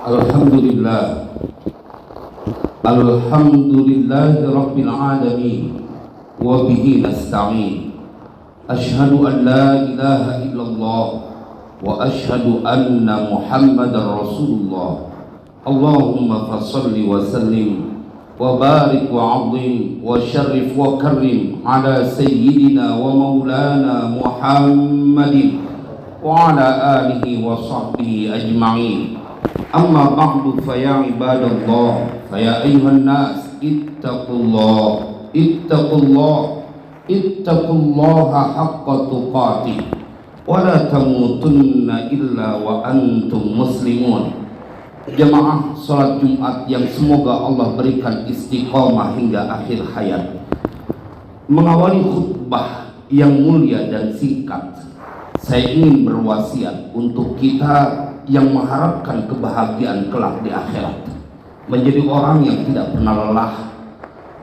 Alhamdulillah, Alhamdulillahi Rabbil Alamin, wa bihi nasta'in. Ashhadu an la ilaha illallah wa ashhadu anna Muhammadar Rasulullah. Allahumma fasalli wa sallim wa barik wa azim wa syarif wa karim ala sayyidina wa maulana Muhammadin wa ala alihi wa sahbihi ajma'in. Amma ba'du, faya ibadallah, faya ayuhan nas, ittaqullaha haqqa tuqatih wa la tamutunna illa wa antum muslimun. Jemaah salat Jumat yang semoga Allah berikan istiqamah hingga akhir hayat. Mengawali khutbah yang mulia dan singkat, saya ingin berwasiat untuk kita yang mengharapkan kebahagiaan kelak di akhirat, menjadi orang yang tidak pernah lelah,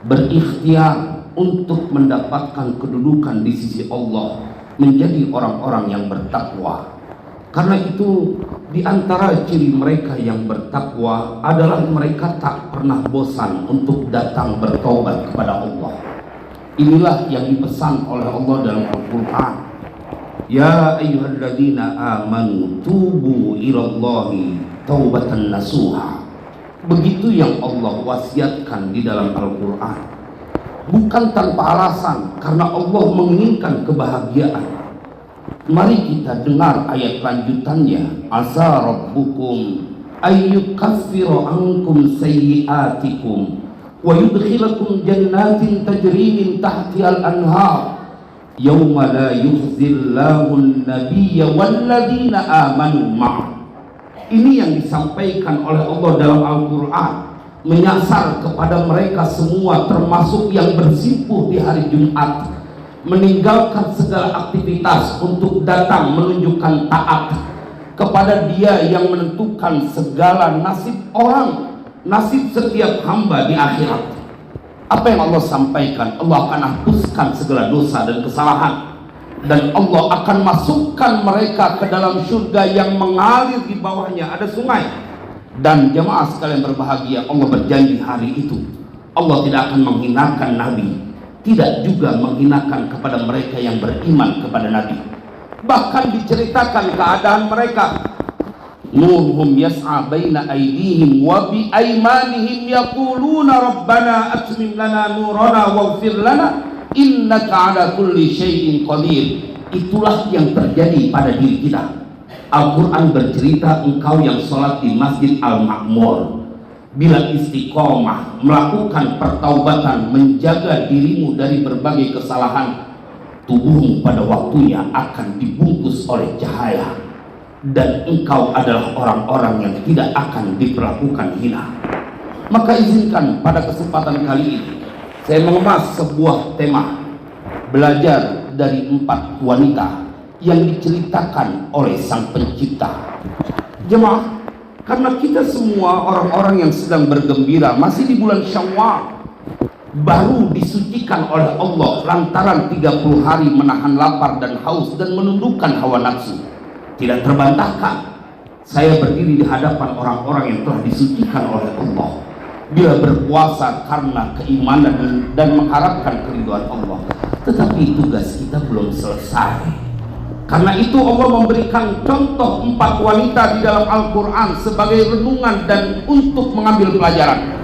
berikhtiar untuk mendapatkan kedudukan di sisi Allah, menjadi orang-orang yang bertakwa. Karena itu di antara ciri mereka yang bertakwa adalah mereka tak pernah bosan untuk datang bertobat kepada Allah. Inilah yang dipesan oleh Allah dalam Al-Quran. Ya ayyuhalladzina amanu tubu ilallahi taubatan nasuha. Begitu yang Allah wasiatkan di dalam Al-Quran. Bukan tanpa alasan, karena Allah menginginkan kebahagiaan. Mari kita dengar ayat lanjutannya. Asa rabbukum ayyukaffiru ankum sayyiatikum wa yudkhilakum jannatin tajri min tahtihal anhar yauma la yukhzillahu an-nabiyya walladzina amanu ma'ah. Ini yang disampaikan oleh Allah dalam Al-Quran, menyasar kepada mereka semua, termasuk yang bersimpuh di hari Jumat, meninggalkan segala aktivitas untuk datang menunjukkan taat kepada Dia yang menentukan segala nasib orang, nasib setiap hamba di akhirat. Apa yang Allah sampaikan? Allah akan hapuskan segala dosa dan kesalahan, dan Allah akan masukkan mereka ke dalam surga yang mengalir di bawahnya ada sungai. Dan jemaah sekalian berbahagia, Allah berjanji hari itu Allah tidak akan menghinakan Nabi, tidak juga menghinakan kepada mereka yang beriman kepada Nabi. Bahkan diceritakan keadaan mereka, nurhum yas'a baina aydihim wa bi aymanihim yaquluna rabbana atmim lana nurana waghfir lana innaka ala kulli syai'in qadir. Itulah yang terjadi pada diri kita. Al-Quran bercerita, engkau yang sholat di Masjid Al-Ma'mur, bila istiqomah melakukan pertaubatan, menjaga dirimu dari berbagai kesalahan, tubuhmu pada waktunya akan dibungkus oleh cahaya, dan engkau adalah orang-orang yang tidak akan diperlakukan hina. Maka izinkan pada kesempatan kali ini saya mengemas sebuah tema, belajar dari 4 wanita yang diceritakan oleh Sang Pencipta. Jemaah, karena kita semua orang-orang yang sedang bergembira, masih di bulan Syawal, baru disucikan oleh Allah lantaran 30 hari menahan lapar dan haus dan menundukkan hawa nafsu. Tidak terbantahkan saya berdiri di hadapan orang-orang yang telah disucikan oleh Allah bila berpuasa karena keimanan dan mengharapkan keridhaan Allah. Tetapi tugas kita belum selesai. Karena itu Allah memberikan contoh 4 wanita di dalam Al-Quran sebagai renungan dan untuk mengambil pelajaran.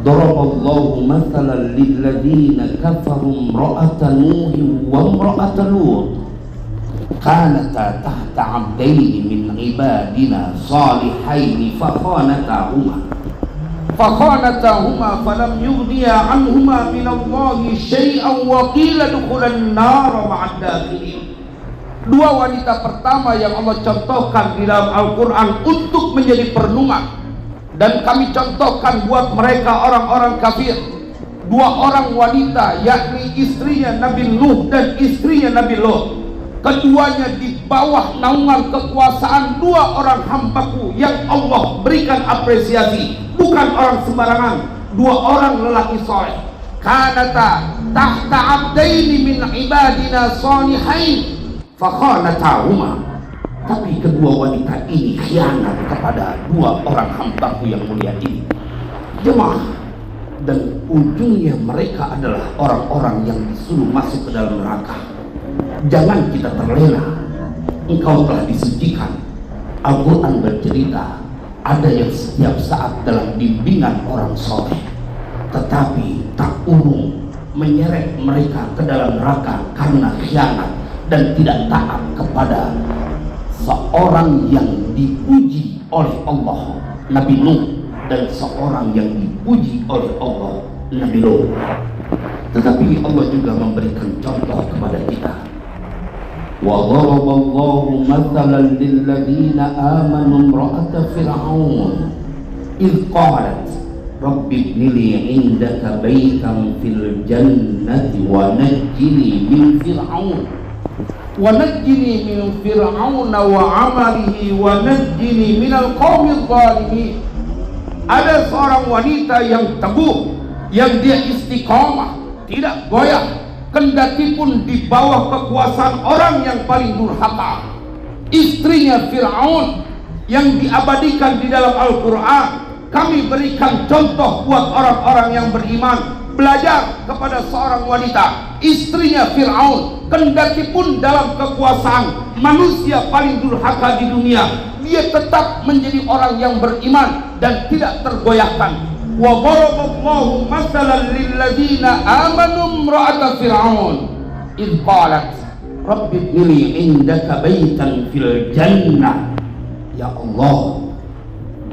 Daraballahu mathalan lilladzina kafaru imra'ata Nuhin wa imra'ata Lut kanata tahta 'abdaini min ibadina salihaini fakhanatahuma falam yughniya anhuma minallahi syai'an wa qila dukhulan nar ma'ad dakhilin. 2 wanita pertama yang Allah contohkan di dalam Al-Quran untuk menjadi perenungan, dan kami contohkan buat mereka orang-orang kafir. 2 orang wanita, yakni istrinya Nabi Nuh dan istrinya Nabi Lot. Keduanya di bawah naungan kekuasaan 2 orang hambaku yang Allah berikan apresiasi, bukan orang sembarangan, 2 orang lelaki soleh. Kanata tahta abdaini min ibadina salihain fakhanatahuma. Tapi kedua wanita ini khianat kepada dua orang hambaku yang mulia ini. Jemaah, dan ujungnya mereka adalah orang-orang yang disuruh masuk ke dalam neraka. Jangan kita terlena. Engkau telah disucikan. Al-Quran bercerita ada yang setiap saat dalam bimbingan orang soleh, tetapi tak urung menyeret mereka ke dalam neraka karena khianat dan tidak taat kepada seorang yang dipuji oleh Allah, Nabi Nuh, dan seorang yang dipuji oleh Allah, Nabi Lut. Tetapi Allah juga memberikan contoh kepada kita. Wa dharaballahu mathalan lil ladzina amanu imra'ata fir'aun idh qalat rabbi ibnili 'indaka baitan fil jannati wa najjini min fir'aun wa najjini min fir'auna wa 'amalihi wa najjini minal qaumidh dhalimin. Ada seorang wanita yang teguh, yang dia istiqamah, tidak goyah, kendati pun di bawah kekuasaan orang yang paling durhaka. Istrinya Fir'aun yang diabadikan di dalam Al-Quran. Kami berikan contoh buat orang-orang yang beriman. Belajar kepada seorang wanita, istrinya Fir'aun, kendati pun dalam kekuasaan manusia paling durhaka di dunia, dia tetap menjadi orang yang beriman dan tidak tergoyahkan. Wa daraballahu mathalan lil ladzina amanu imra'ata fir'aun idh qalat rabbi ibnili 'indaka baitan fil jannah. Ya Allah,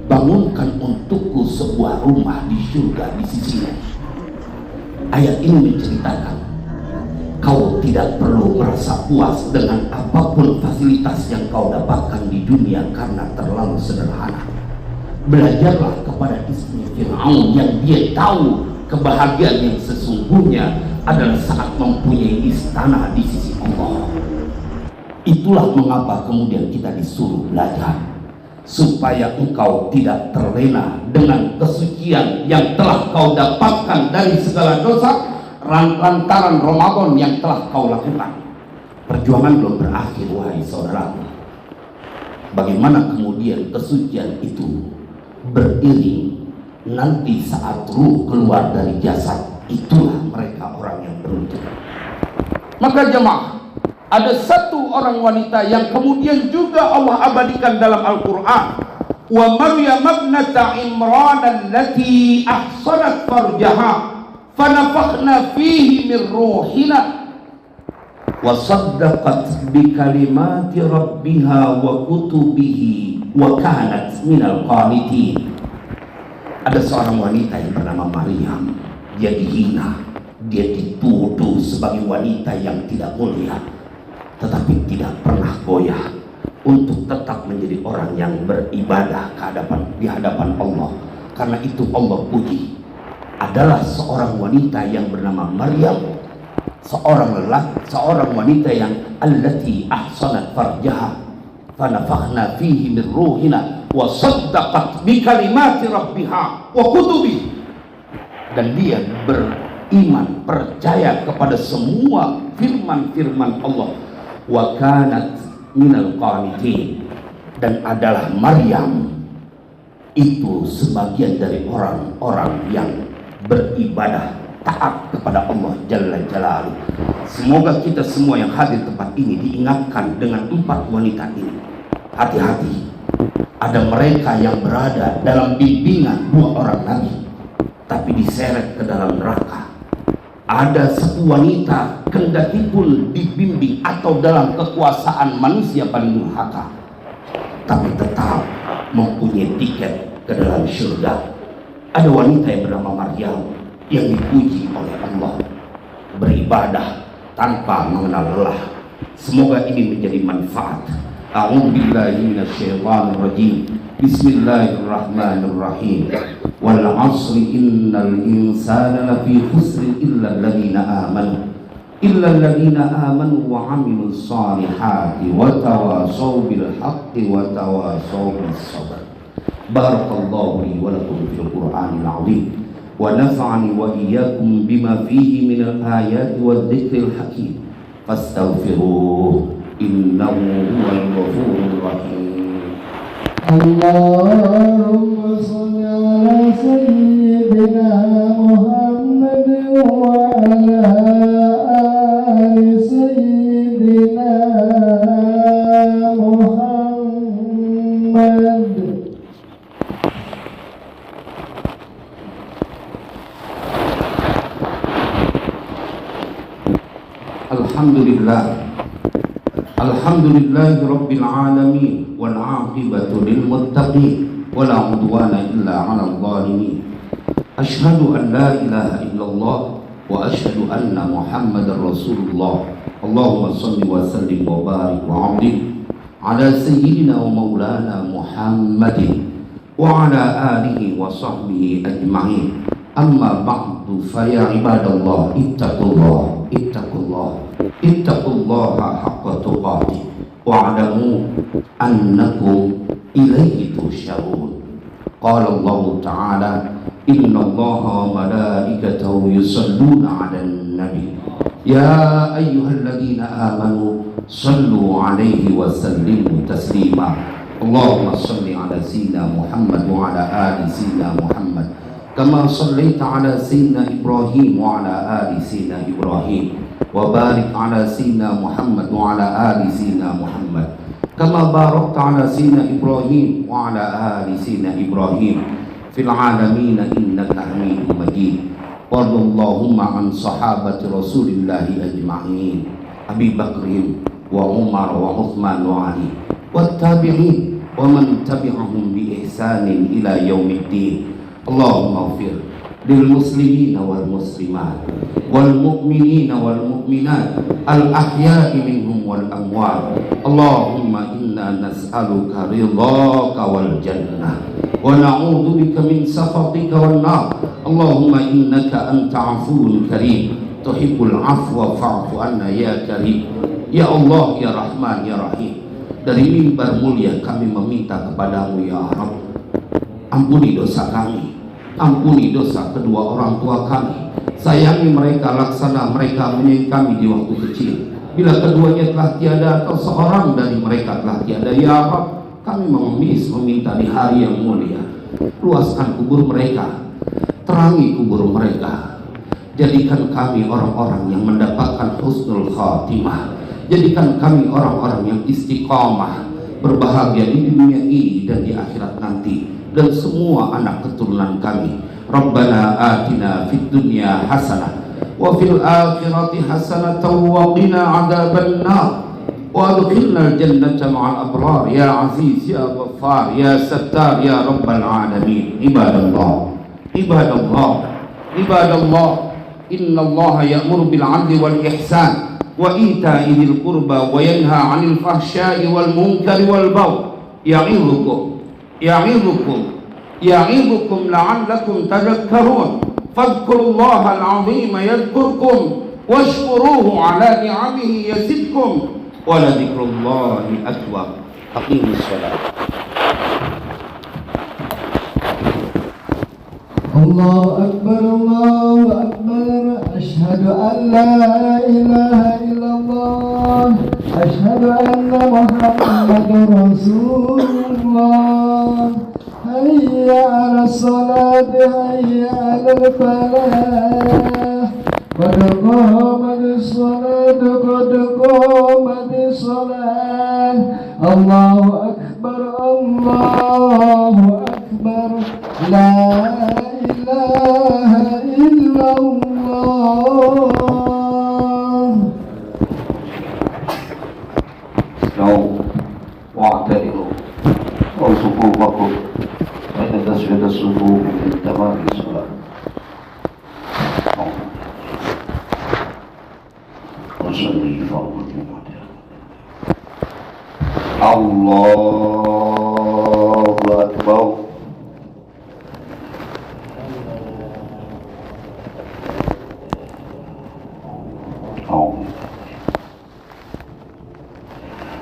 bangunkan untukku sebuah rumah di surga di sisinya. Ayat ini menceritakan kau tidak perlu merasa puas dengan apapun fasilitas yang kau dapatkan di dunia karena terlalu sederhana. Belajarlah kepada istri Fir'aun yang dia tahu kebahagiaan yang sesungguhnya adalah saat mempunyai istana di sisi Allah. Itulah mengapa kemudian kita disuruh belajar, supaya engkau tidak terlena dengan kesucian yang telah kau dapatkan dari segala dosa lantaran Ramadan yang telah kau lakukan. Perjuangan belum berakhir, wahai saudaraku. Bagaimana kemudian kesucian itu beriring nanti saat ruh keluar dari jasad? Itulah mereka orang yang beruntung. Maka jemaah, ada satu orang wanita yang kemudian juga Allah abadikan dalam Al-Quran. Wa Maryam ibnata Imran allati ahsanat farjaha fanafakhna fihi min ruhina wa saddaqat bi kalimati rabbiha wa kutubihi wa kanat minal qanitin. Ada seorang wanita yang bernama Maryam. Dia dihina, dia dituduh sebagai wanita yang tidak mulia, tetapi tidak pernah goyah untuk tetap menjadi orang yang beribadah di hadapan Allah. Karena itu Allah puji. Adalah seorang wanita yang bernama Maryam, seorang wanita yang allati ahsanat farjaha fanafakhna fihi min ruhina wa saddaqat bi kalimati rabbiha wa kutubi. Dan dia beriman, percaya kepada semua firman-firman Allah. Wa kanat minal qanitin, dan adalah Maryam itu sebagian dari orang-orang yang beribadah taat kepada Allah Jalla Jalaluhu. Semoga kita semua yang hadir tempat ini diingatkan dengan 4 wanita ini. Hati-hati, ada mereka yang berada dalam bimbingan 2 orang nabi, tapi diseret ke dalam neraka. Ada satu wanita kendati pun dibimbing atau dalam kekuasaan manusia paling durhaka, tapi tetap mempunyai tiket ke dalam surga. Ada wanita yang bernama Maryam yang dipuji oleh Allah, beribadah tanpa mengenal lelah. Semoga ini menjadi manfaat. A'udzubillahi minasyaitonir rajim. Bismillahirrahmanirrahim. Wal 'asri innal insana lafi khusrin illa alladziina amanu wa 'amilus shalihati wa tawasaw bil haqqi wa tawasaw bis sabr. Barakallahu li wa lakum fil Qur'anil 'azim wa nafa'ani wa iyyakum bima fihi minal ayati wadh-dhikril hakim. Fastaghfiruh إنه هو الغفور الرحيم. اللهم صل على سيدنا محمد وعلى آل سيدنا محمد. Alhamdulillah Rabbil Alamin, wal aqibatu lil muttaqin, wala udwana illa 'alal zalimin. Asyhadu an la ilaha illallah wa asyhadu anna Muhammadar Rasulullah. Allahumma shalli wa sallim wa barik wa 'azim ala sayyidina wa maulana Muhammadin wa ala alihi wa sahbihi ajma'in. Amma ba'du, fa ya ibadallah ittaqullah ittaqullaha haqqa tuqatih wa'lamu annakum ilaihi tusyarun. Qala Allah ta'ala, inna Allaha wa malaikatahu yusalluna 'alan nabi ya ayyuhalladzina amanu sallu 'alaihi wa sallimu taslima. Allahumma salli 'ala sayyidina Muhammad wa 'ala ali sayyidina Muhammad kama sallaita 'ala sayyidina Ibrahim wa 'ala ali sayyidina Ibrahim wa barik 'ala sayyidina Muhammad wa 'ala ali sayyidina Muhammad kama barakta 'ala sayyidina Ibrahim wa 'ala ali sayyidina Ibrahim fil 'alamin innaka Hamidum Majid. Wardallahumma an sahabati Rasulillahi ajma'in, Abi Bakrin wa Umar wa Uthman wa Ali wat tabi'in wa man tabi'ahum bi ihsanin ila yaumiddin. Allahumma ighfir lil muslimina wal muslimat wal mu'minina wal mu'minat al ahya'i minhum wal amwat. Allahumma inna nas'aluka ridhaka wal jannah wa na'udzu bika min sakhatika wan nar. Allahumma innaka anta 'afuwun karim tuhibbul 'afwa fa'fu anna ya karim. Ya Allah, ya Rahman, ya Rahim, dari mimbar mulia kami meminta kepadamu ya Rabb, ampuni dosa kami, ampuni dosa kedua orang tua kami, sayangi mereka laksana mereka menyayangi kami di waktu kecil. Bila keduanya telah tiada atau seorang dari mereka telah tiada, ya Rabb, kami mengemis meminta di hari yang mulia, luaskan kubur mereka, terangi kubur mereka, jadikan kami orang-orang yang mendapatkan husnul khatimah, jadikan kami orang-orang yang istiqamah, berbahagia di dunia ini dan di akhirat nanti, dan semua anak keturunan kami. Rabbana atina fid dunya hasanah wa fil akhirati hasanatan wa qina adzaban nar wa adkhilna jannata ma'al abrar ya aziz ya ghaffar ya sattar ya rabbal alamin. Ibadallah inna allaha ya'muru bil 'adli wal ihsan wa ita'i dzil qurba wa yanha 'anil fahsya'i wal munkari wal baghi ya'idukum la'allakum tadhakkarun. Fadhkurullaha al-'azima yadhkurkum washkuruhu 'ala ni'amihi yazidkum wa la dzikrullahi akbar. Aqimus shalah. Allahu Akbar, Allahu Akbar. Asyhadu an la ilaha illallah, asyhadu anna Muhammadar Rasulullah. Hayya 'alas salati, hayya 'alal falah. Qad qamatis salatu, qad qamatis salat. Allahu Akbar, Allahu Akbar. La ilaha illallah. Now, wa'tadilu wa sufufakum inna tasfiyata sufuf min tamami salat. Allahu Akbar.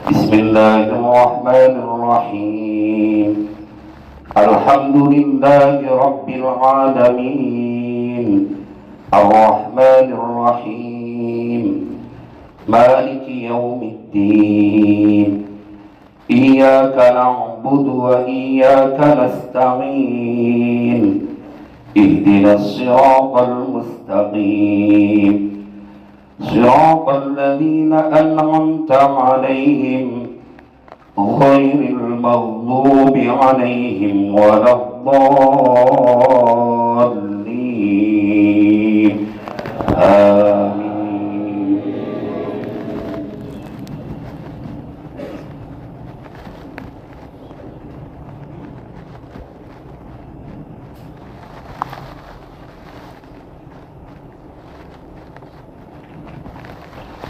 Bismillahirrahmanirrahim. Alhamdulillahi Rabbil Alamin, Ar-Rahmanir Rahim, Maliki Yawmiddin. الدين إياك نعبد وإياك نستعين اهدنا الصراط المستقيم صراط الذين أنعمت عليهم غير المغضوب عليهم ولا الضالين آمين.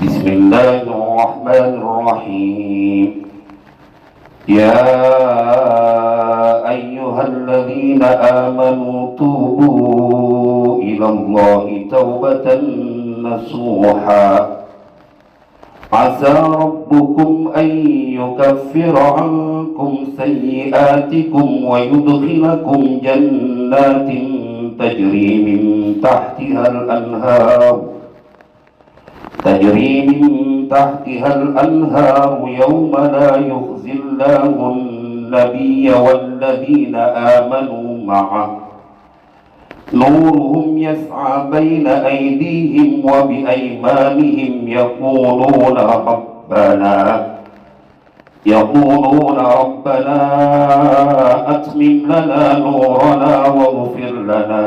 بسم الله الرحمن الرحيم. يا أيها الذين آمنوا توبوا إلى الله توبة نصوحا عسى ربكم أن يكفر عنكم سيئاتكم ويدخلكم جنات تجري من تحتها الأنهار يوم لا يخزي الله النبي والذين آمنوا معه نورهم يسعى بين أيديهم وبأيمانهم يقولون ربنا أتمم لنا نورنا واغفر لنا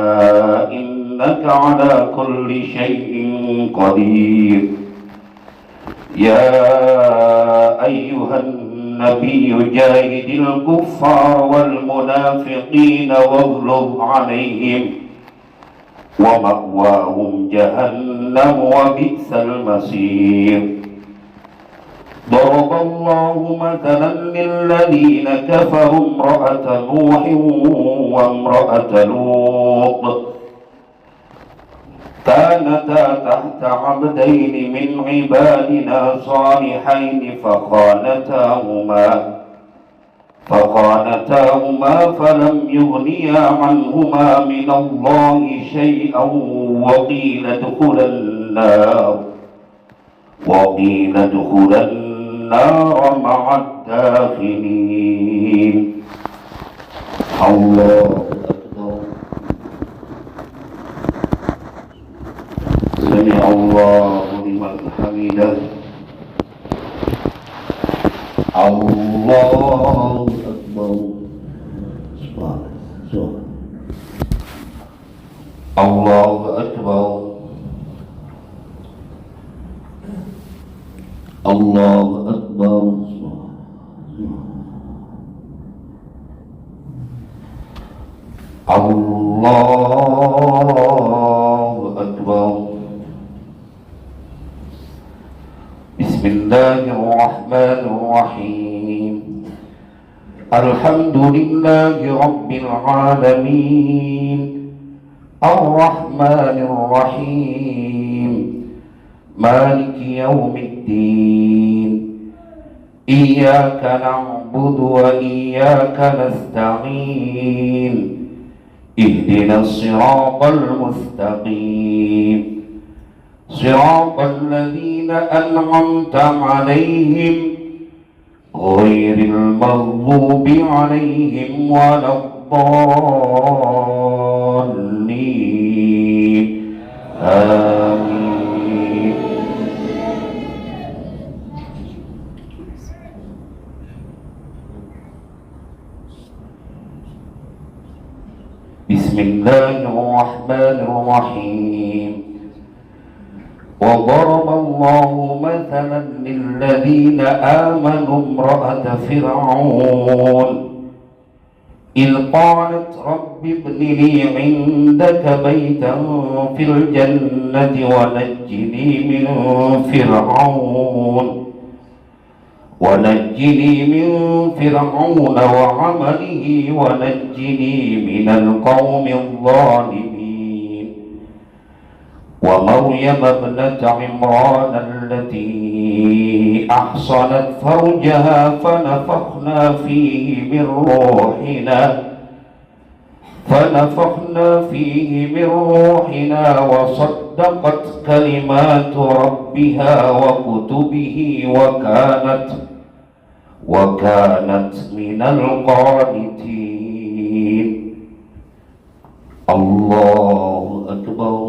إنك على كل شيء قدير. يا أيها النبي جاهد الكفار والمنافقين واغلظ عليهم ومأواهم جهنم وبئس المصير. ضرب الله مثلا للذين كفروا امرأة نوح وامرأة لوط كانتا تحت عبدين من عبادنا صالحين فخانتاهما فلم يغنيا عنهما من الله شيئا وقيل ادخلا النار مع الداخلين. الله أكبر. سمع الله لمن حمده. الله أكبر. الله أكبر. الله أكبر. الله أكبر. بسم الله الرحمن الرحيم. الحمد لله رب العالمين الرحمن الرحيم مالك يوم الدين إياك نعبد وإياك نستعين اهدنا الصراط المستقيم صراط الذين أنعمت عليهم غير المغضوب عليهم ولا الضالين آمين. بسم الله الرحمن الرحيم. وضرب الله مثلا للذين آمنوا امرأة فرعون إذ قالت رب ابن لي عندك بيتا في الجنة ونجني من فرعون وعمله ونجني من القوم الظالمين. ومريم ابنة عمران التي أحصنت فرجها فنفخنا فيه من روحنا فنفخنا فيه من روحنا وصدقت كلمات ربها وكتبه وكانت من القانتين. الله أكبر.